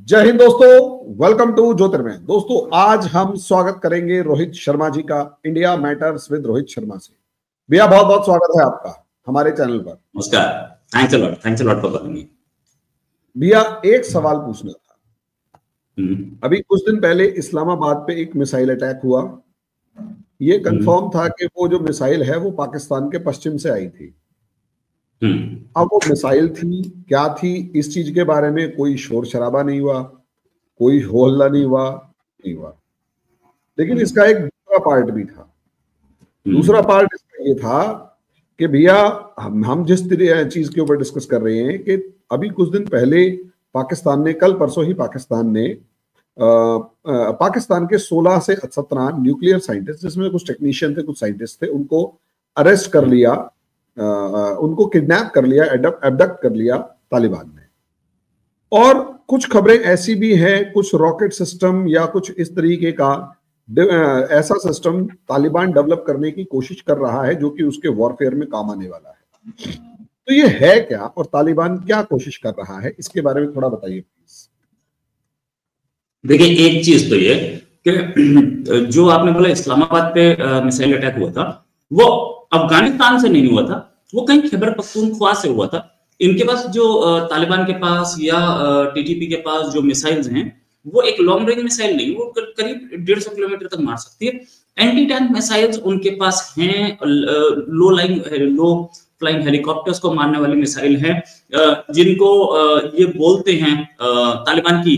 जय हिंद दोस्तों, welcome to ज्योतिर्मय। दोस्तों आज हम स्वागत करेंगे रोहित शर्मा जी का, India matters with Rohit Sharma से। भैया बहुत बहुत स्वागत है आपका हमारे चैनल पर। नमस्कार, thanks a lot for calling me. भैया एक सवाल पूछना था। अभी कुछ दिन पहले इस्लामाबाद पे एक मिसाइल अटैक हुआ। ये कंफर्म था कि वो जो मिसाइल है वो पाकिस्तान के पश्चिम से आई थी। अब वो मिसाइल थी क्या थी, इस चीज के बारे में कोई शोर शराबा नहीं हुआ, कोई हो हल्ला नहीं हुआ। लेकिन इसका एक दूसरा पार्ट भी था। दूसरा पार्ट इसका ये था कि भैया हम जिस चीज के ऊपर डिस्कस कर रहे हैं कि अभी कुछ दिन पहले पाकिस्तान ने, कल परसों ही पाकिस्तान ने पाकिस्तान के 16 से 17 न्यूक्लियर साइंटिस्ट, जिसमें कुछ टेक्नीशियन थे, कुछ साइंटिस्ट थे, उनको अरेस्ट कर लिया, उनको किडनैप कर लिया, एबडक्ट कर लिया तालिबान ने। और कुछ खबरें ऐसी भी हैं, कुछ रॉकेट सिस्टम या कुछ इस तरीके का ऐसा सिस्टम तालिबान डेवलप करने की कोशिश कर रहा है जो कि उसके वॉरफेयर में काम आने वाला है। तो ये है क्या और तालिबान क्या कोशिश कर रहा है, इसके बारे में थोड़ा बताइए प्लीज। देखिए, एक चीज तो ये कि जो आपने बोला इस्लामाबाद पे मिसाइल अटैक हुआ था, वो अफगानिस्तान से नहीं हुआ था, वो कहीं खैबर पख्तूनख्वा से हुआ था। इनके पास जो तालिबान के पास या टीटीपी के पास जो मिसाइल्स हैं, वो एक लॉन्ग रेंज मिसाइल नहीं, वो करीब 150 किलोमीटर तक मार सकती है। एंटी टैंक मिसाइल्स उनके पास हैं, लो फ्लाइंग हेलीकॉप्टर्स को मारने वाली मिसाइल है, जिनको ये बोलते हैं, तालिबान की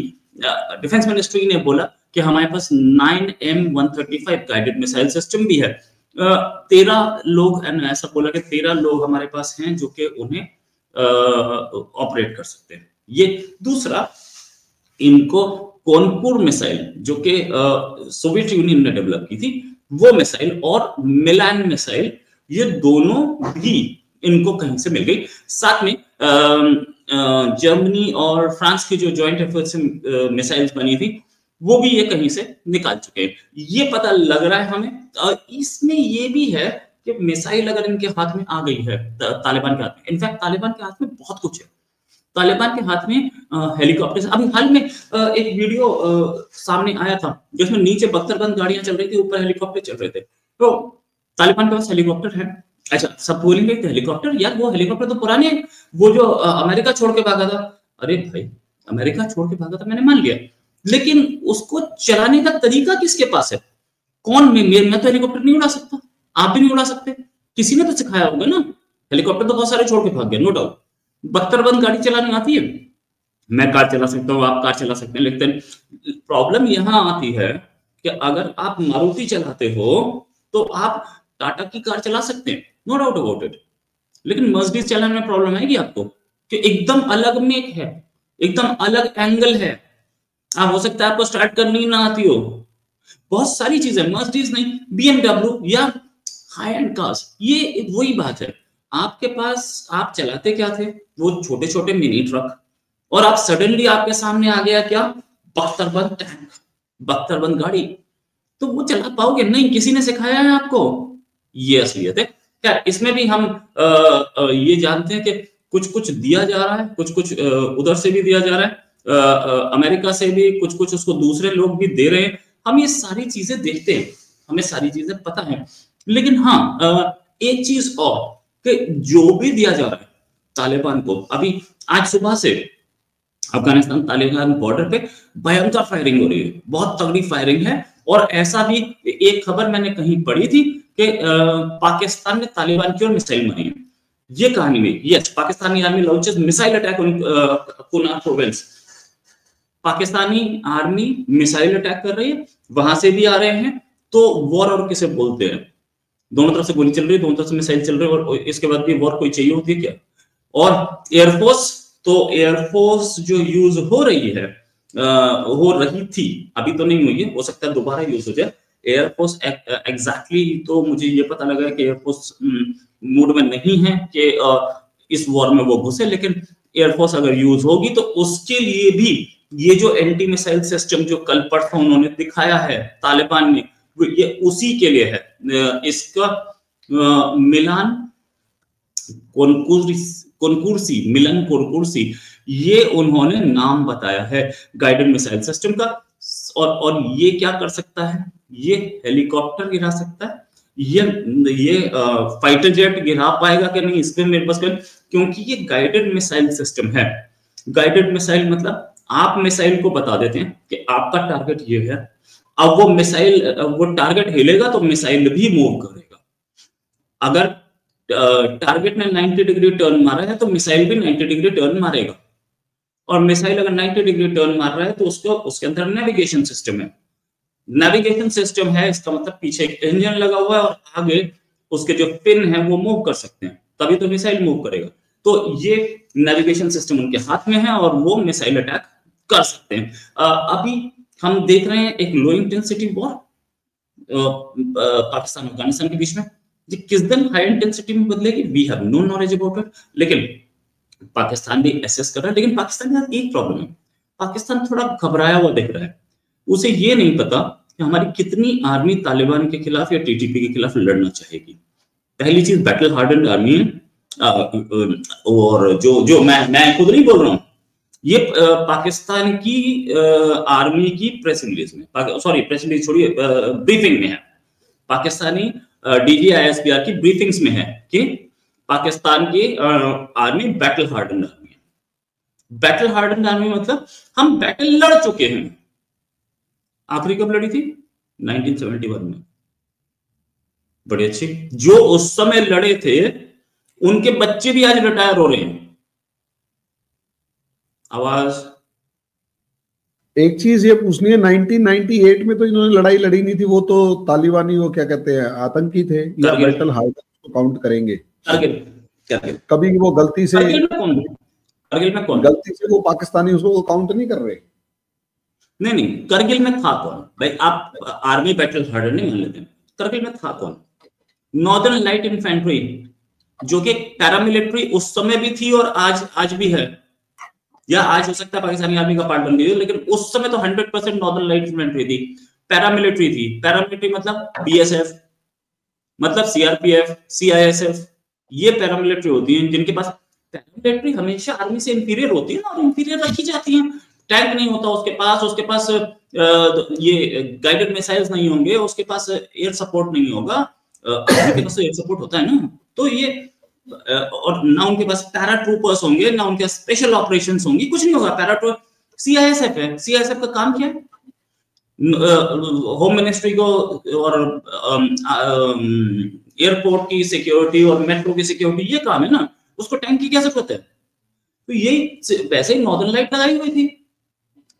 डिफेंस मिनिस्ट्री ने बोला कि हमारे पास 9M135 गाइडेड मिसाइल सिस्टम भी है। 13 लोग, ऐसा बोला कि 13 लोग हमारे पास हैं जो कि उन्हें ऑपरेट कर सकते हैं। ये दूसरा, इनको कानपुर मिसाइल जो कि सोवियत यूनियन ने डेवलप की थी, वो मिसाइल और मिलान मिसाइल, ये दोनों भी इनको कहीं से मिल गई। साथ में जर्मनी और फ्रांस की जो जॉइंट एफर्ट से मिसाइल्स बनी थी, वो भी ये कहीं से निकाल चुके हैं, ये पता लग रहा है हमें। इसमें ये भी है कि मिसाइल अगर इनके हाथ में आ गई है, तालिबान के हाथ में, इनफैक्ट तालिबान के हाथ में बहुत कुछ है। तालिबान के हाथ में हेलीकॉप्टर, अभी हाल में एक वीडियो सामने आया था जिसमें नीचे बख्तरबंद गाड़ियां चल रही थी, ऊपर हेलीकॉप्टर चल रहे थे। तो तालिबान के पास हेलीकॉप्टर है। अच्छा, सब बोलेंगे हेलीकॉप्टर, यार वो हेलीकॉप्टर तो पुराने हैं, वो जो अमेरिका छोड़ के भागा था। अरे भाई, अमेरिका छोड़ के भागा था मैंने मान लिया, लेकिन उसको चलाने का तरीका किसके पास है? कौन? मैं तो हेलीकॉप्टर नहीं उड़ा सकता, आप भी नहीं उड़ा सकते, किसी ने तो सिखाया होगा ना। हेलीकॉप्टर तो बहुत सारे छोड़ के भाग गए, नो डाउट। बख्तरबंद गाड़ी चलानी आती है, मैं कार चला सकता हूँ, आप कार चला सकते हैं, लेकिन प्रॉब्लम यहां आती है कि अगर आप मारुति चलाते हो तो आप टाटा की कार चला सकते हैं, नो डाउट अबाउट इट। लेकिन मर्सिडीज चलाने में प्रॉब्लम आएगी आपको कि एकदम अलग मेक है, एकदम अलग एंगल है, आप हो सकता है आपको स्टार्ट करनी ना आती हो, बहुत सारी चीजें। मर्सिडीज नहीं, BMW या हाई एंड कार्स, ये वही बात है। आपके पास, आप चलाते क्या थे? वो छोटे छोटे मिनी ट्रक, और आप सडनली आपके सामने आ गया क्या? बख्तरबंद टैंक, बख्तरबंद गाड़ी। तो वो चला पाओगे नहीं, किसी ने सिखाया है आपको, ये असलियत है। खैर, इसमें भी हम ये जानते हैं कि कुछ कुछ दिया जा रहा है, कुछ कुछ उधर से भी दिया जा रहा है, अमेरिका से भी कुछ कुछ उसको दूसरे लोग भी दे रहे हैं। हम ये सारी चीजें देखते हैं, हमें सारी चीजें पता है। लेकिन हाँ, एक चीज और कि जो भी दिया जा रहा है तालिबान को, अभी आज सुबह से अफगानिस्तान तालिबान बॉर्डर पे भयंकर फायरिंग हो रही है, बहुत तगड़ी फायरिंग है। और ऐसा भी एक खबर मैंने कहीं पढ़ी थी कि पाकिस्तान ने तालिबान की ओर मिसाइल मारी है। ये कहानी में, yes, Pakistani army launches missile attack on Kunar province. Pakistani army missile attack कर रही है, वहां से भी आ रहे हैं। तो वॉर और किसे बोलते हैं? दोनों तरफ से गोली चल रही है, दोनों तरफ से मिसाइल चल रही है, और इसके बाद भी वॉर कोई चाहिए होती है क्या? और एयरफोर्स, तो एयरफोर्स जो यूज हो रही है, हो रही थी, अभी तो नहीं हुई है, हो सकता है दोबारा यूज हो जाए। एयरफोर्स एग्जैक्टली तो मुझे ये पता लगा कि एयरफोर्स मूड में नहीं है कि इस वॉर में वो घुसे, लेकिन एयरफोर्स अगर यूज होगी तो उसके लिए भी ये जो एंटी मिसाइल सिस्टम जो कल परसों उन्होंने दिखाया है तालिबान ने, ये उसी के लिए है। इसका मिलान कुरकुरसी, मिलन कुरकुरसी, ये उन्होंने नाम बताया है गाइडेड मिसाइल सिस्टम का। और ये क्या कर सकता है? ये हेलीकॉप्टर गिरा सकता है, ये फाइटर जेट गिरा पाएगा कि नहीं, इस पे मेरे पास क्योंकि ये गाइडेड मिसाइल सिस्टम है। गाइडेड मिसाइल मतलब आप मिसाइल को बता देते हैं कि आपका टारगेट ये है, अब वो मिसाइल, वो टारगेट हिलेगा तो मिसाइल भी मूव करेगा। अगर टारगेट ने 90 डिग्री टर्न मारा है तो मिसाइल भी 90 डिग्री टर्न मारेगा, और मिसाइल अगर 90 डिग्री टर्न मार रहा है तो उसको, उसके अंदर नेविगेशन सिस्टम है। नेविगेशन सिस्टम है, इसका मतलब पीछे एक इंजन लगा हुआ है और आगे उसके जो पिन है वो मूव कर सकते हैं, तभी तो मिसाइल मूव करेगा। तो ये नेविगेशन सिस्टम उनके हाथ में है और वो मिसाइल अटैक कर सकते हैं। अभी हम देख रहे हैं एक लो इंटेंसिटी वॉर पाकिस्तान और अफगानिस्तान के बीच में, किस दिन हाई इंटेंसिटी में बदलेगी, we have no knowledge about it. लेकिन पाकिस्तान भी एसेस कर रहा है। लेकिन पाकिस्तान के साथ एक प्रॉब्लम है, पाकिस्तान थोड़ा घबराया हुआ दिख रहा है। उसे ये नहीं पता कि हमारी कितनी आर्मी तालिबान के खिलाफ या टीटीपी के खिलाफ लड़ना चाहेगी। पहली चीज बैटल हार्डन्ड आर्मी है, और जो मैं खुद नहीं बोल रहा हूं, ये पाकिस्तान की आर्मी की प्रेस रिलीज में, सॉरी प्रेस रिलीज छोड़िए, ब्रीफिंग में है, पाकिस्तानी DGISPR की ब्रीफिंग्स में है कि पाकिस्तान की आर्मी बैटल हार्डन्ड आर्मी है। बैटल हार्डन्ड आर्मी मतलब हम बैटल लड़ चुके हैं। आखिरी कब लड़ी थी? 1971 में। बड़ी अच्छी। जो उस समय लड़े थे उनके बच्चे भी आज रिटायर हो रहे हैं। आवाज। एक चीज ये पूछनी है, 1998 में तो इन्होंने लड़ाई लड़ी नहीं थी, वो तो तालिबानी, वो क्या कहते हैं, आतंकी थे, या बैटल हार्डन्ड को काउंट करेंगे? कभी वो गलती से, करगिल में कौन गलती से वो पाकिस्तानी उसको काउंट नहीं कर रहे? नहीं, करगिल में था कौन भाई? आप आर्मी बैटल हार्डन्ड नहीं मान लेते, करगिल में था कौन? नॉर्दर्न लाइट इन्फेंट्री, जो कि पैरामिलिट्री उस समय भी थी और आज भी है, या आज हो सकता है पाकिस्तानी आर्मी का पार्ट बन गई हो, लेकिन उस समय तो 100% नॉर्दर्न लाइट इन्फेंट्री थी, पैरामिलिट्री थी। पैरामिलिट्री मतलब BSF, मतलब CRPF, CISF, ये पैरामिलिट्री होती है जिनके पास, पैरामिलिट्री हमेशा आर्मी से इंफीरियर होती है ना, और इंफीरियर रखी जाती है। टैंक नहीं होता उसके पास ये गाइडेड मिसाइल्स नहीं होंगे, उसके पास एयर सपोर्ट नहीं होगा, आर्मी के पास एयर सपोर्ट होता है ना, तो ये, और ना उनके पास पैरा ट्रूपर्स होंगे, ना उनके स्पेशल ऑपरेशंस होंगी, कुछ नहीं होगा। पैरा ट्रूपर CISF है। CISF का काम क्या है? होम मिनिस्ट्री को और एयरपोर्ट की सिक्योरिटी और मेट्रो की सिक्योरिटी, ये काम है ना, उसको टैंक की क्या जरूरत है? तो ये वैसे ही नॉर्दर्न लाइट लगाई हुई थी।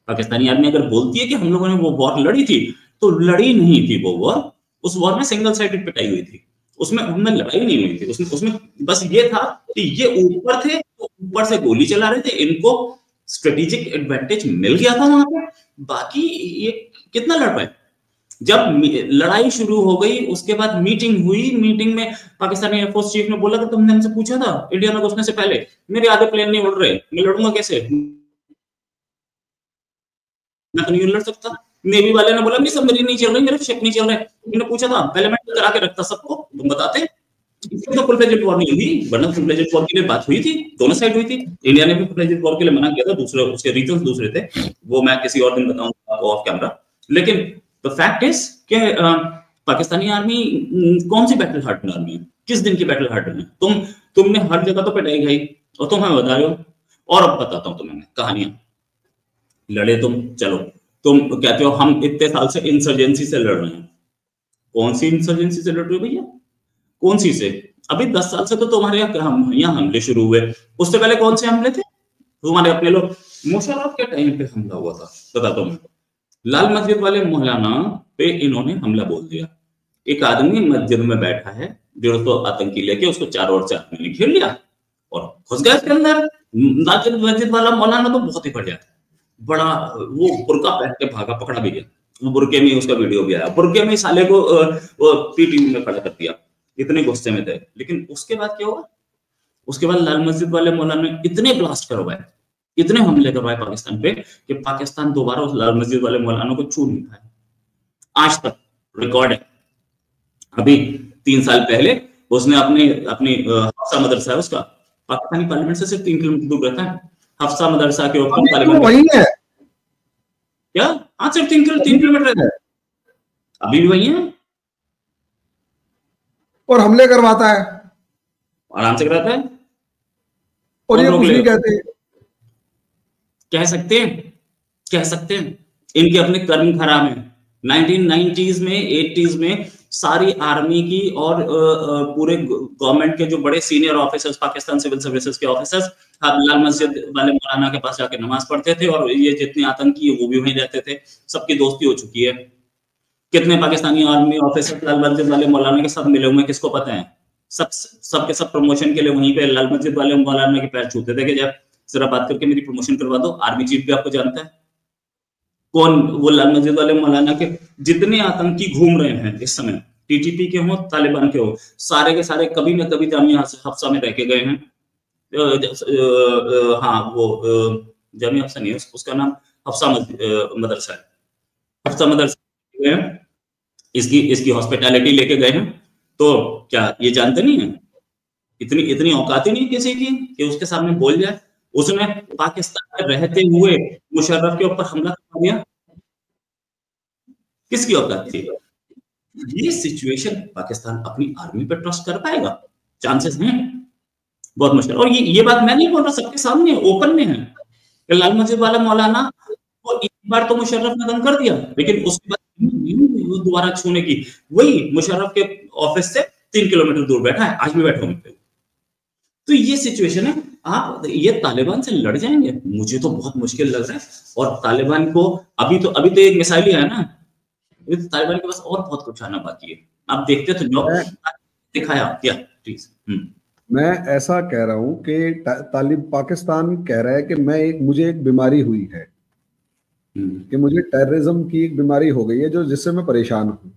पाकिस्तानी आर्मी अगर बोलती है कि हम लोगों ने वो वॉर लड़ी थी, तो लड़ी नहीं थी वो वॉर। उस वॉर में सिंगल साइडेड पिटाई हुई थी, उसमें लड़ाई नहीं हुई थी। उसमें बस ये था कि ये ऊपर थे, तो ऊपर से गोली चला रहे थे, इनको स्ट्रेटेजिक एडवांटेज मिल गया था वहां पे। बाकी ये कितना लड़ पाए? जब लड़ाई शुरू हो गई, उसके बाद मीटिंग हुई, मीटिंग में पाकिस्तानी एयरफोर्स चीफ ने बोला कि तुमने हमसे पूछा था इंडिया में घुसने से पहले, मेरे आधे प्लेन नहीं उड़ रहे, मैं लड़ूंगा कैसे? मैं तो नहीं लड़ सकता। नेवी वाले ने बोला मेरी सबमरीन नहीं चल रही, मेरे शिप नहीं चल रहे। मैंने पूछा था, पहले मैं करा के रखता सबको, तुम बताते। इसलिए तो फुल फ्लेजेड वॉर नहीं हुई, वरना फुल फ्लेजेड वॉर के लिए बात हुई थी, दोनों साइड हुई थी। इंडिया ने भी फुल फ्लेजेड वॉर के लिए मना किया था, दूसरे उसके रीजंस दूसरे थे, वो मैं किसी और दिन बताऊंगा आपको ऑफ कैमरा। लेकिन द फैक्ट इज कि पाकिस्तानी आर्मी कौन सी बैटल हार्डन्ड आर्मी है? किस दिन की बैटल हार्डन्ड है? तुमने हर जगह तो पिटाई खाई और तुम हमें बता रहे हो। और अब बताता हूं तुम्हें कहानियां। लड़े तुम, चलो तुम कहते हो हम इतने साल से इंसर्जेंसी से लड़ रहे हैं। कौन सी इंसर्जेंसी से लड़ रहे हो भैया? कौन सी से? अभी 10 साल से तो तुम्हारे यहाँ हमले शुरू हुए। उससे पहले कौन से हमले थे? तुम्हारे अपने लोग, मुशर्रफ के टाइम पे हमला हुआ था, बताता हूं। लाल मस्जिद वाले मौलाना पे इन्होंने हमला बोल दिया। एक आदमी मस्जिद में बैठा है, 150 आतंकी लेके उसको चारों ओर से आदमी ने घेर लिया और घुस गए इसके अंदर। मस्जिद वाला मौलाना तो बहुत ही बढ़िया, बड़ा वो बुर्का पहन के भागा, पकड़ा भी गया। वो बुर्के में उसका वीडियो भी आया, बुर्के में साले को PTV में खड़ा कर दिया, इतने गुस्से में थे। लेकिन उसके बाद क्या हुआ? उसके बाद लाल मस्जिद वाले मौलाना ने इतने ब्लास्ट करवाए, इतने हमले करवाए पाकिस्तान पे कि पाकिस्तान दोबारा उस लाल मस्जिद वाले मौलाना को छू नहीं पाया। आज तक रिकॉर्ड है। अभी 3 साल पहले उसने अपनी हफ्सा मदरसा है उसका, पाकिस्तानी पार्लियामेंट से सिर्फ 3 किलोमीटर दूर रहता है। हफ्सा मदरसा के ऊपर तालिबान वही है क्या? हाँ, सिर्फ 3 किलोमीटर है, अभी भी वही है, और हमले करवाता है, आराम से कराता है, और ये कुछ नहीं कहते। कह सकते हैं इनके अपने कर्म खराब हैं। 1990s में 80s में सारी आर्मी की और पूरे गवर्नमेंट के जो बड़े senior officers, Pakistan civil services के ऑफिसर्स, लाल मस्जिद वाले मौलाना के पास जाके नमाज पढ़ते थे, और ये जितने आतंकी है वो भी वहीं रहते थे, सबकी दोस्ती हो चुकी है। कितने पाकिस्तानी आर्मी ऑफिसर लाल मस्जिद वाले मौलाना के साथ मिले हुए, किसको पता है? सबके सब प्रमोशन के लिए वहीं पे लाल मस्जिद वाले मौलाना के पैर छूते थे कि जब जरा बात करके मेरी प्रमोशन करवा दो। आर्मी चीफ भी आपको जानता है कौन वो लाल मस्जिद वाले मौलाना के जितने आतंकी घूम रहे हैं इस समय, टीटीपी के हो, तालिबान के हो, सारे के सारे कभी न कभी जामिया हफ्सा में रह के गए हैं। हाँ, वो जामिया हफ्सा नहीं है, उसका नाम हफ्सा मदरसा है, हफ्सा मदरसा इसकी हॉस्पिटैलिटी लेके गए हैं। तो क्या ये जानते नहीं है? इतनी औकात ही नहीं किसी की कि उसके सामने बोल जाए। उसने पाकिस्तान में रहते हुए मुशर्रफ के ऊपर हमला कर दिया, किसकी औकात थी? ये सिचुएशन पाकिस्तान अपनी आर्मी पर ट्रस्ट कर पाएगा? चांसेस हैं बहुत मुश्किल। और ये बात मैं नहीं बोल रहा, सबके सामने ओपन में है। लाल मस्जिद वाला मौलाना को एक बार तो मुशर्रफ ने दम कर दिया, लेकिन उसके बाद दोबारा छूने की, वही मुशर्रफ के ऑफिस से 3 किलोमीटर दूर बैठा है, आज भी बैठा हूं। तो ये सिचुएशन है। आप ये तालिबान से लड़ जाएंगे, मुझे तो बहुत मुश्किल लग रहा है। और तालिबान को अभी तो एक मिसाइल ही है ना, तो तालिबान के पास और बहुत कुछ आना बाकी है। आप देखते तो दिखाया क्या प्लीज। मैं ऐसा कह रहा हूं कि पाकिस्तान कह रहा है कि मुझे एक बीमारी हुई है, कि मुझे टेररिज्म की एक बीमारी हो गई है जो जिससे मैं परेशान हूं।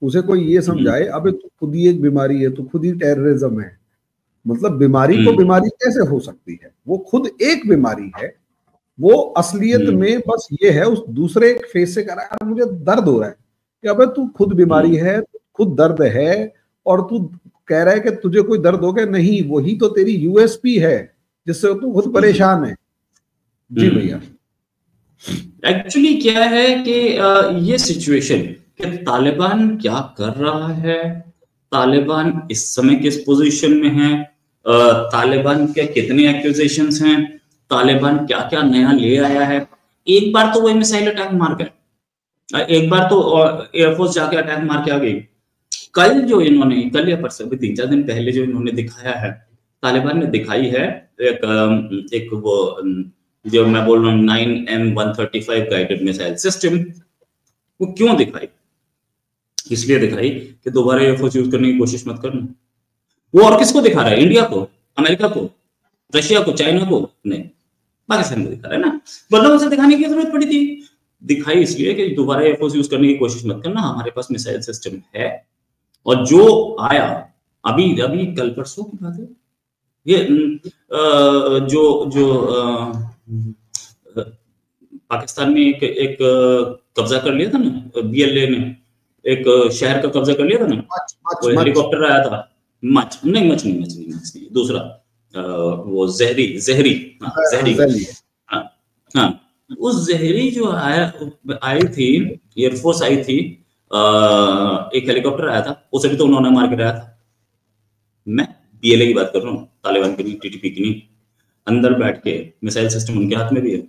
उसे कोई ये समझाए अबे तू खुद ही एक बीमारी है, तू खुद ही टेररिज्म है। मतलब बीमारी को बीमारी कैसे हो सकती है? वो खुद एक बीमारी है। वो असलियत में बस ये है, उस दूसरे फेस से कह रहा है मुझे दर्द हो रहा है, कि अबे तू खुद बीमारी है, खुद दर्द है, और तू कह रहा है कि तुझे कोई दर्द हो गया। नहीं, वही तो तेरी यूएसपी है जिससे तू खुद परेशान है। जी भैया। एक्चुअली क्या है कि ये सिचुएशन कि तालिबान क्या कर रहा है, तालिबान इस समय किस पोजीशन में है, तालिबान के कितने एक्यूजेशंस हैं, तालिबान क्या क्या नया ले आया है। एक बार तो वो मिसाइल अटैक मार गए, एक बार तो एयरफोर्स जाके अटैक मार के आ गई। कल जो इन्होंने, कल या परसों, 3-4 दिन पहले जो इन्होंने दिखाया है, तालिबान ने दिखाई है एक वो जो मैं बोल रहा हूँ 9M135 गाइडेड मिसाइल सिस्टम। वो क्यों दिखाई? इसलिए दिखाई कि दोबारा एयरफोर्स यूज करने की कोशिश मत करना। वो और किसको दिखा रहा है? इंडिया को, अमेरिका को, रशिया को, चाइना को? नहीं, पाकिस्तान को दिखा रहा है ना। मतलब उसे दिखाने की जरूरत पड़ी थी। दिखाई इसलिए कि दोबारा एयरफोर्स यूज करने की कोशिश मत करना, हमारे पास मिसाइल सिस्टम है। और जो आया अभी कल परसों की बात है, ये जो पाकिस्तान ने एक कब्जा कर लिया था ना, बीएलए ने एक शहर का कब्जा कर लिया था ना, वो हेलीकॉप्टर आया था, मच नहीं, दूसरा वो जहरी हाँ, उस जहरी जो आई थी, एयरफोर्स आई थी, एक हेलीकॉप्टर आया था, उसे भी तो उन्होंने मार के रहा था। मैं बीएलए की बात कर रहा हूँ, तालिबान की नहीं, टीटीपी की नहीं। अंदर बैठ के मिसाइल सिस्टम उनके हाथ में भी है।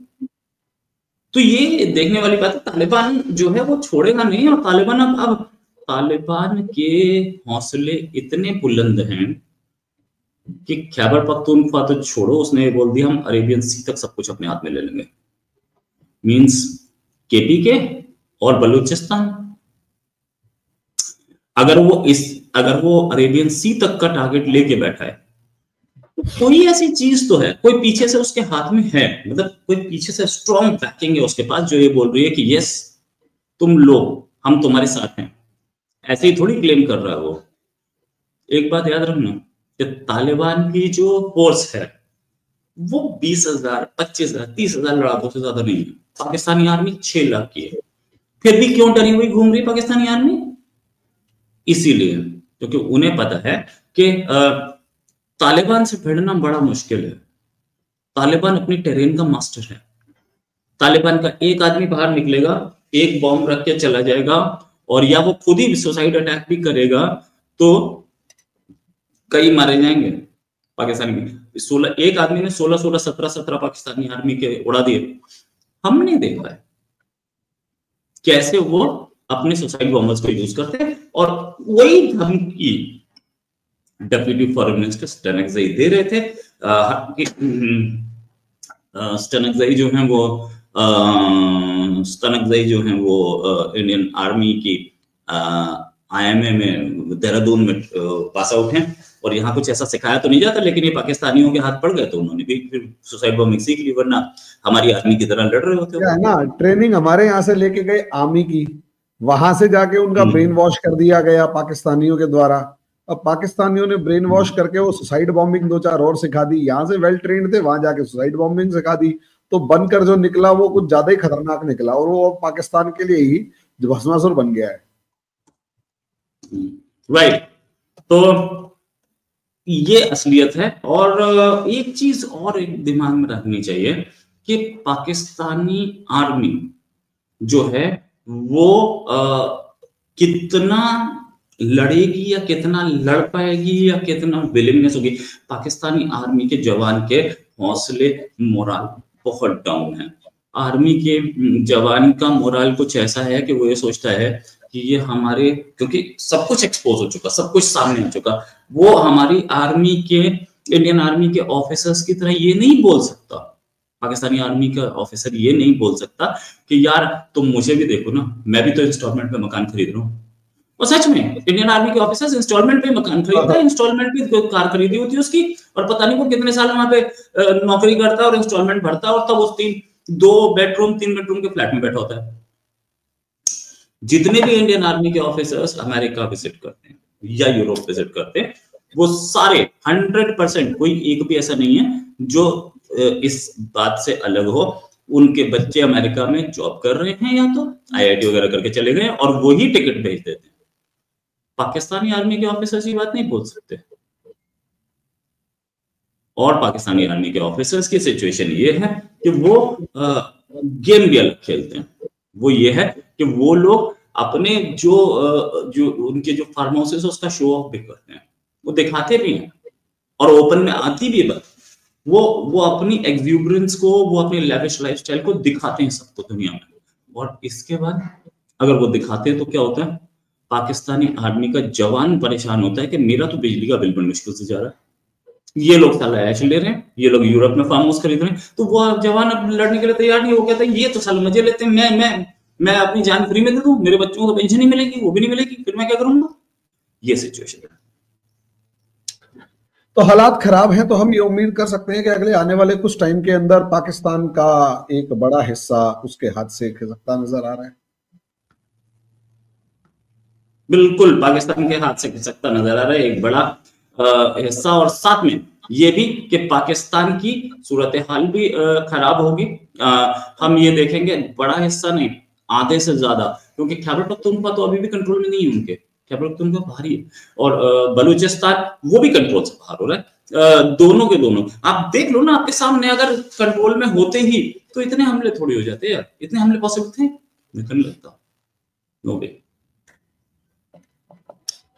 तो ये देखने वाली बात है, तालिबान जो है वो छोड़ेगा नहीं। और तालिबान अब तालिबान के हौसले इतने बुलंद हैं कि खैबर पख्तूनख्वा तो छोड़ो, उसने बोल दिया हम अरेबियन सी तक सब कुछ अपने हाथ में ले लेंगे। मींस केपी के और बलूचिस्तान, अगर वो अरेबियन सी तक का टारगेट लेके बैठा है, तो कोई ऐसी चीज तो है, कोई पीछे से उसके हाथ में है, मतलब कोई पीछे से स्ट्रॉन्ग बैकिंग है उसके पास, जो ये बोल रही है कि यस तुम लोग, हम तुम्हारे साथ हैं। ऐसे ही थोड़ी क्लेम कर रहा है वो। एक बात याद रखना कि तालिबान की जो फोर्स है वो 20,000, 25,000, 30,000 लड़ाकों से ज्यादा नहीं है। पाकिस्तानी आर्मी 6 लाख की है। फिर भी क्यों डरी हुई घूम रही पाकिस्तानी आर्मी? इसीलिए क्योंकि उन्हें पता है कि तालिबान से भिड़ना बड़ा मुश्किल है। तालिबान अपनी टेरेन का मास्टर है। तालिबान का एक आदमी बाहर निकलेगा, एक बॉम्ब रख के चला जाएगा, और या वो खुद ही सुसाइड अटैक भी करेगा तो कई मारे जाएंगे पाकिस्तानी। 16 एक आदमी ने 16 17 पाकिस्तानी आर्मी के उड़ा दिए। हमने देखा है कैसे वो अपने सुसाइड बॉम्बर्स को यूज करते हैं, और वही धमकी डेप्यूटी फॉरेन मिनिस्टर स्टनकज़ई दे रहे थे। स्टनकज़ई जो हैं वो इंडियन आर्मी की IMA में देहरादून में पास आउट हैं, और यहाँ कुछ ऐसा सिखाया तो नहीं जाता, लेकिन ये पाकिस्तानियों के हाथ पड़ गए तो उन्होंने भी फिर सुसाइड बॉम्बिंग सीख ली, वरना हमारी आर्मी की तरह लड़ रहे होते है ना। ट्रेनिंग हमारे यहाँ से लेके गए आर्मी की, वहां से जाके उनका ब्रेन वॉश कर दिया गया पाकिस्तानियों के द्वारा। अब पाकिस्तानियों ने ब्रेन वॉश करके वो सुसाइड बॉम्बिंग 2-4 और सिखा दी। यहाँ से वेल ट्रेंड थे, वहां जाके सुसाइड बॉम्बिंग सिखा दी, तो बनकर जो निकला वो कुछ ज्यादा ही खतरनाक निकला, और वो पाकिस्तान के लिए ही भस्मासुर बन गया है। राइट, तो ये असलियत है। और एक चीज और एक दिमाग में रखनी चाहिए कि पाकिस्तानी आर्मी जो है वो कितना लड़ेगी या कितना लड़ पाएगी या कितना विलिंगनेस होगी। पाकिस्तानी आर्मी के जवान के हौसले, मोराल बहुत डाउन है। आर्मी के जवान का मोराल कुछ ऐसा है कि वो ये सोचता है कि ये हमारे, क्योंकि सब कुछ एक्सपोज हो चुका, सब कुछ सामने हो चुका, वो हमारी आर्मी के, इंडियन आर्मी के ऑफिसर्स की तरह ये नहीं बोल सकता। पाकिस्तानी आर्मी का ऑफिसर ये नहीं बोल सकता कि यार तुम मुझे भी देखो ना, मैं भी तो इंस्टॉलमेंट पे मकान खरीद रहा हूँ। और सच में इंडियन आर्मी के ऑफिसर्स इंस्टॉलमेंट पे मकान खरीदता है, इंस्टॉलमेंट पे कार खरीदी होती है उसकी, और पता नहीं वो कितने साल वहां पे नौकरी करता है और इंस्टॉलमेंट भरता है, और तब उस 3 बेडरूम के फ्लैट में बैठा होता है। जितने भी इंडियन आर्मी के ऑफिसर्स अमेरिका विजिट करते हैं या यूरोप विजिट करते हैं, वो सारे 100%, कोई एक भी ऐसा नहीं है जो इस बात से अलग हो। उनके बच्चे अमेरिका में जॉब कर रहे हैं या तो IIT वगैरह करके चले गए, और वही टिकट भेज देते हैं। पाकिस्तानी आर्मी के ऑफिसर्स ये बात नहीं बोल सकते। और पाकिस्तानी आर्मी के ऑफिसर्स की सिचुएशन ये है कि वो गेम भी अलग खेलते हैं। वो ये है कि वो लोग अपने जो उनके जो फार्म हाउसेस उसका शो ऑफ भी करते हैं, वो दिखाते भी हैं, और ओपन में आती भी बात, वो अपनी एक्सुबरेंस को, वो अपनी लैविश लाइफस्टाइल को दिखाते हैं सबको दुनिया में। और इसके बाद अगर वो दिखाते हैं तो क्या होता है, पाकिस्तानी आर्मी का जवान परेशान होता है कि मेरा तो बिजली का बिल बड़ा मुश्किल से जा रहा है, ये लोग साला ऐश ले रहे हैं, ये लोग यूरोप में फार्म हाउस खरीद रहे हैं, तो वो जवान अब लड़ने के लिए तैयार नहीं हो गया था। ये तो साला मजे लेते हैं, मैं अपनी जान फ्री में दे दूं, मेरे बच्चों को तो पेंशन नहीं मिलेगी, वो भी नहीं मिलेगी, फिर मैं क्या करूंगा। ये सिचुएशन है। तो हालात खराब हैं, तो हम ये उम्मीद कर सकते हैं कि अगले आने वाले कुछ टाइम के अंदर पाकिस्तान का एक बड़ा हिस्सा उसके हाथ से खिसकता नजर आ रहा है। बिल्कुल, पाकिस्तान के हाथ से खिसकता नजर आ रहा है एक बड़ा हिस्सा, और साथ में ये भी कि पाकिस्तान की सूरत हाल भी खराब होगी। हम ये देखेंगे, बड़ा हिस्सा नहीं, आधे से ज्यादा, क्योंकि खैबर पख्तूनख्वा तो अभी भी कंट्रोल में नहीं है उनके, खैबर पख्तूनख्वा बाहर ही है, और बलूचिस्तान वो भी कंट्रोल से बाहर हो रहा है। दोनों के दोनों आप देख लो ना, आपके सामने अगर कंट्रोल में होते ही तो इतने हमले थोड़ी हो जाते यार, इतने हमले पॉसिबल थे? मुझे नहीं लगता। नो वे।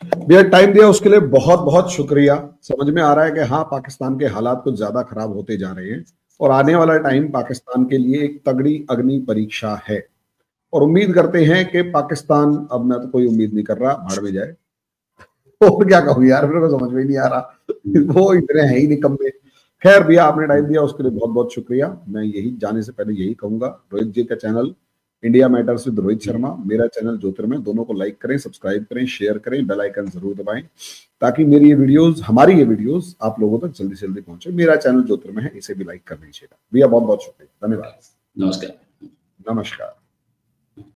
भैया टाइम दिया उसके लिए बहुत बहुत शुक्रिया। समझ में आ रहा है कि हाँ, पाकिस्तान के हालात कुछ ज्यादा खराब होते जा रहे हैं, और आने वाला टाइम पाकिस्तान के लिए एक तगड़ी अग्नि परीक्षा है, और उम्मीद करते हैं कि पाकिस्तान, अब मैं तो कोई उम्मीद नहीं कर रहा, भाड़ में जाए। और क्या कहूँ यार, मेरे को समझ में नहीं आ रहा, वो इतने हैं ही निकम्मे। खैर भैया, आपने टाइम दिया उसके लिए बहुत बहुत शुक्रिया। मैं यही जाने से पहले यही कहूंगा, रोहित जी का channel India matters with Rohit Sharma, मेरा चैनल ज्योतिर्मय, दोनों को लाइक करें, सब्सक्राइब करें, शेयर करें, बेल आइकन जरूर दबाएं, ताकि मेरी ये वीडियोस, हमारी ये वीडियोस आप लोगों तक जल्दी से जल्दी पहुंचे। मेरा चैनल ज्योतिर्मय है, इसे भी लाइक कर लीजिएगा। भैया बहुत बहुत शुक्रिया, धन्यवाद, नमस्कार। नमस्कार।